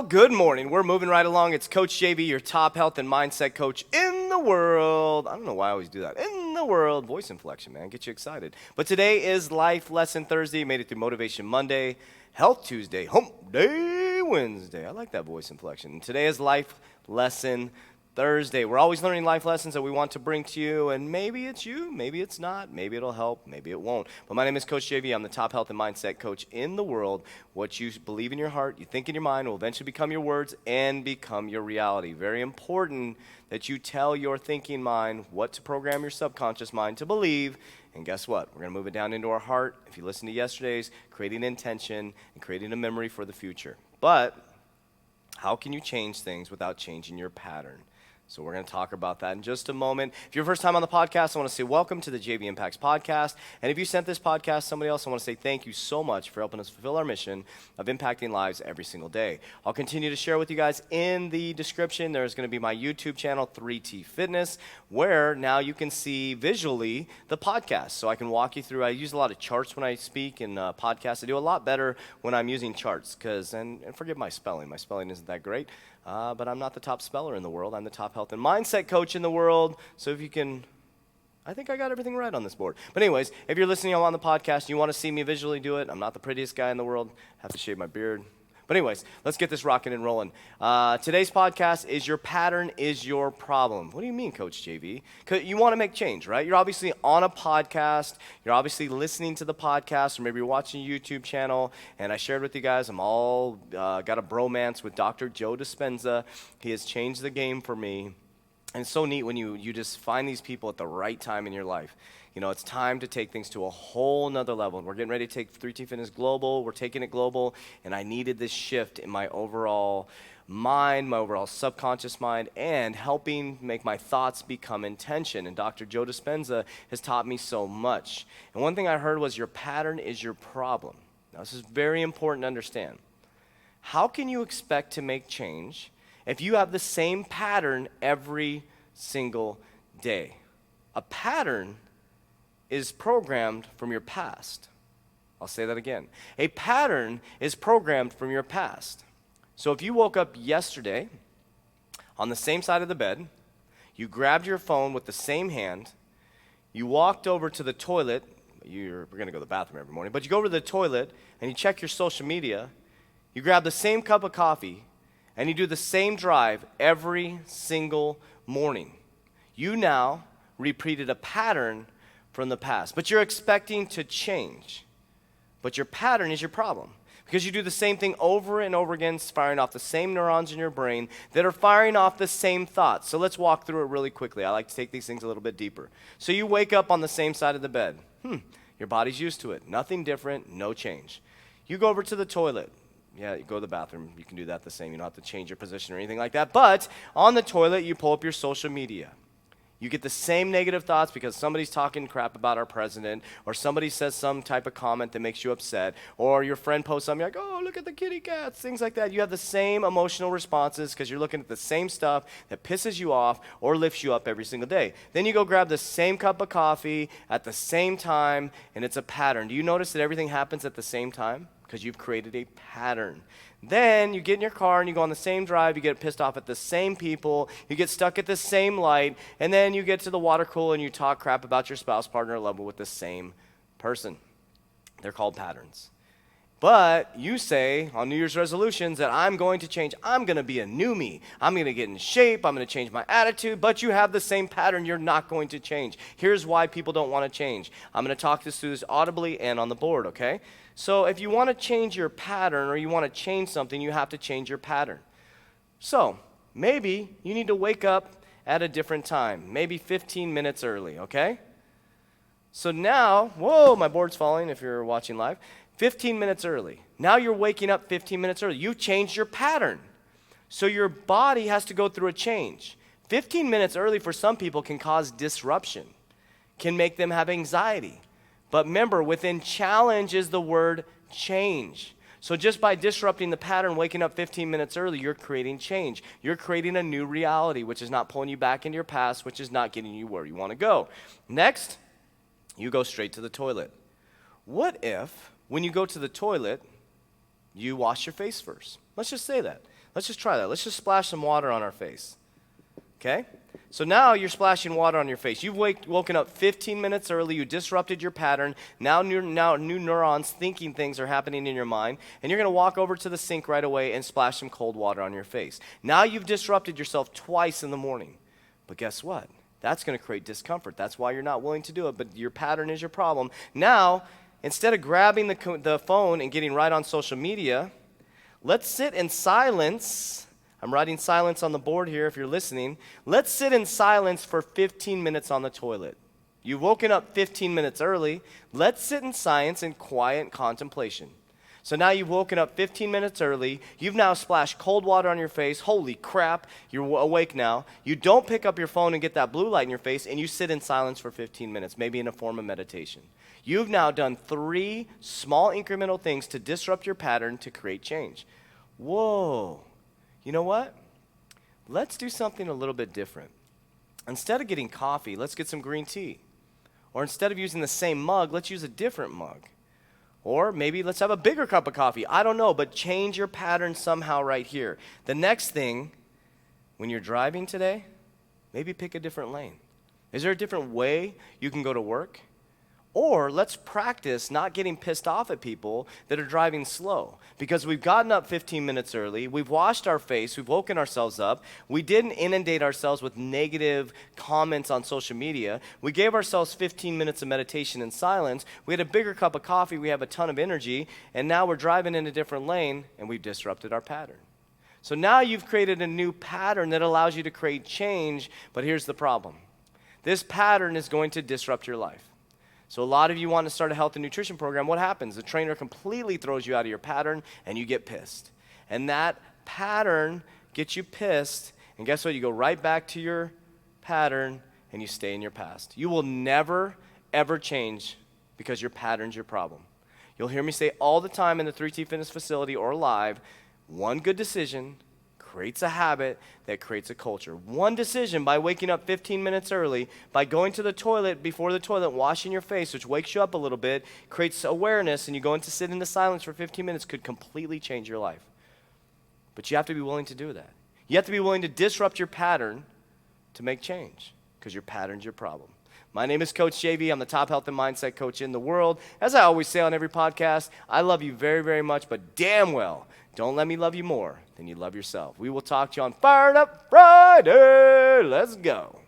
Well, good morning. We're moving right along. It's Coach JV, your top health and mindset coach in the world. I don't know why I always do that. In the world. Voice inflection, man. Get you excited. But today is Life Lesson Thursday. Made it through Motivation Monday, Health Tuesday, Hump Day Wednesday. I like that voice inflection. And today is Life Lesson Thursday. We're always learning life lessons that we want to bring to you, and maybe it's you, maybe it's not, maybe it'll help, maybe it won't. But my name is Coach JV. I'm the top health and mindset coach in the world. What you believe in your heart, you think in your mind, will eventually become your words and become your reality. Very important that you tell your thinking mind what to program your subconscious mind to believe. And guess what? We're going to move it down into our heart. If you listen to yesterday's, creating intention and creating a memory for the future. But how can you change things without changing your pattern? So we're going to talk about that in just a moment. If you're first time on the podcast, I want to say welcome to the JVIMPACTS Podcast. And if you sent this podcast to somebody else, I want to say thank you so much for helping us fulfill our mission of impacting lives every single day. I'll continue to share with you guys in the description. There's going to be my YouTube channel, 3T Fitness, where now you can see visually the podcast. So I can walk you through. I use a lot of charts when I speak in podcasts. I do a lot better when I'm using charts and forgive my spelling. My spelling isn't that great. But I'm not the top speller in the world. I'm the top health and mindset coach in the world. So if you can, I think I got everything right on this board. But anyways, if you're listening on the podcast and you want to see me visually do it, I'm not the prettiest guy in the world. I have to shave my beard. But anyways, let's get this rocking and rolling. Today's podcast is Your Pattern is Your Problem. What do you mean, Coach JV? 'Cause you want to make change, right? You're obviously on a podcast. You're obviously listening to the podcast, or maybe you're watching a YouTube channel. And I shared with you guys, I'm all got a bromance with Dr. Joe Dispenza. He has changed the game for me. And it's so neat when you just find these people at the right time in your life. You know, it's time to take things to a whole nother level. We're getting ready to take 3T Fitness global. We're taking it global, and I needed this shift in my overall mind, my overall subconscious mind, and helping make my thoughts become intention. And Dr. Joe Dispenza has taught me so much. And one thing I heard was your pattern is your problem. Now, this is very important to understand. How can you expect to make change if you have the same pattern every single day? A pattern is programmed from your past. I'll say that again. A pattern is programmed from your past. So if you woke up yesterday on the same side of the bed, you grabbed your phone with the same hand, you walked over to the toilet, we're going to go to the bathroom every morning, but you go over to the toilet and you check your social media, you grab the same cup of coffee, and you do the same drive every single morning. You now repeated a pattern from the past, but you're expecting to change. But your pattern is your problem because you do the same thing over and over again, firing off the same neurons in your brain that are firing off the same thoughts. So let's walk through it really quickly. I like to take these things a little bit deeper. So you wake up on the same side of the bed. Your body's used to it. Nothing different, no change. You go over to the toilet. Yeah, you go to the bathroom. You can do that the same. You don't have to change your position or anything like that. But on the toilet, you pull up your social media. You get the same negative thoughts because somebody's talking crap about our president, or somebody says some type of comment that makes you upset, or your friend posts something like, oh, look at the kitty cats, things like that. You have the same emotional responses because you're looking at the same stuff that pisses you off or lifts you up every single day. Then you go grab the same cup of coffee at the same time, and it's a pattern. Do you notice that everything happens at the same time? Because you've created a pattern. Then you get in your car and you go on the same drive, you get pissed off at the same people, you get stuck at the same light, and then you get to the water cooler and you talk crap about your spouse, partner, or loved one with the same person. They're called patterns. But you say on New Year's resolutions that I'm going to change. I'm going to be a new me. I'm going to get in shape. I'm going to change my attitude. But you have the same pattern. You're not going to change. Here's why people don't want to change. I'm going to talk this through this audibly and on the board, okay? So if you want to change your pattern or you want to change something, you have to change your pattern. So maybe you need to wake up at a different time, maybe 15 minutes early, okay? So now, whoa, my board's falling if you're watching live. 15 minutes early. Now you're waking up 15 minutes early. You've changed your pattern. So your body has to go through a change. 15 minutes early for some people can cause disruption, can make them have anxiety. But remember, within challenge is the word change. So just by disrupting the pattern, waking up 15 minutes early, you're creating change. You're creating a new reality, which is not pulling you back into your past, which is not getting you where you want to go. Next, you go straight to the toilet. What if, when you go to the toilet, you wash your face first? Let's just say that. Let's just try that. Let's just splash some water on our face. Okay? So now you're splashing water on your face. You've woken up 15 minutes early. You disrupted your pattern. Now new neurons thinking things are happening in your mind. And you're going to walk over to the sink right away and splash some cold water on your face. Now you've disrupted yourself twice in the morning. But guess what? That's going to create discomfort. That's why you're not willing to do it. But your pattern is your problem. Now, instead of grabbing the phone and getting right on social media, let's sit in silence. I'm writing silence on the board here if you're listening. Let's sit in silence for 15 minutes on the toilet. You've woken up 15 minutes early. Let's sit in silence and quiet contemplation. So now you've woken up 15 minutes early. You've now splashed cold water on your face. Holy crap, you're awake now. You don't pick up your phone and get that blue light in your face, and you sit in silence for 15 minutes, maybe in a form of meditation. You've now done 3 small incremental things to disrupt your pattern to create change. Whoa. You know what? Let's do something a little bit different. Instead of getting coffee, let's get some green tea. Or instead of using the same mug, let's use a different mug. Or maybe let's have a bigger cup of coffee. I don't know, but change your pattern somehow right here. The next thing, when you're driving today, maybe pick a different lane. Is there a different way you can go to work? Or let's practice not getting pissed off at people that are driving slow. Because we've gotten up 15 minutes early, we've washed our face, we've woken ourselves up, we didn't inundate ourselves with negative comments on social media, we gave ourselves 15 minutes of meditation in silence, we had a bigger cup of coffee, we have a ton of energy, and now we're driving in a different lane, and we've disrupted our pattern. So now you've created a new pattern that allows you to create change, but here's the problem. This pattern is going to disrupt your life. So a lot of you want to start a health and nutrition program. What happens? The trainer completely throws you out of your pattern, and you get pissed. And that pattern gets you pissed, and guess what? You go right back to your pattern, and you stay in your past. You will never, ever change because your pattern's your problem. You'll hear me say all the time in the 3T Fitness facility or live, one good decision creates a habit that creates a culture. One decision by waking up 15 minutes early, by going to the toilet before the toilet, washing your face, which wakes you up a little bit, creates awareness, and you go into sit into silence for 15 minutes, could completely change your life. But you have to be willing to do that. You have to be willing to disrupt your pattern to make change, because your pattern's your problem. My name is Coach JV. I'm the top health and mindset coach in the world. As I always say on every podcast, I love you very, very much, but damn well, don't let me love you more than you love yourself. We will talk to you on Fired Up Friday. Let's go.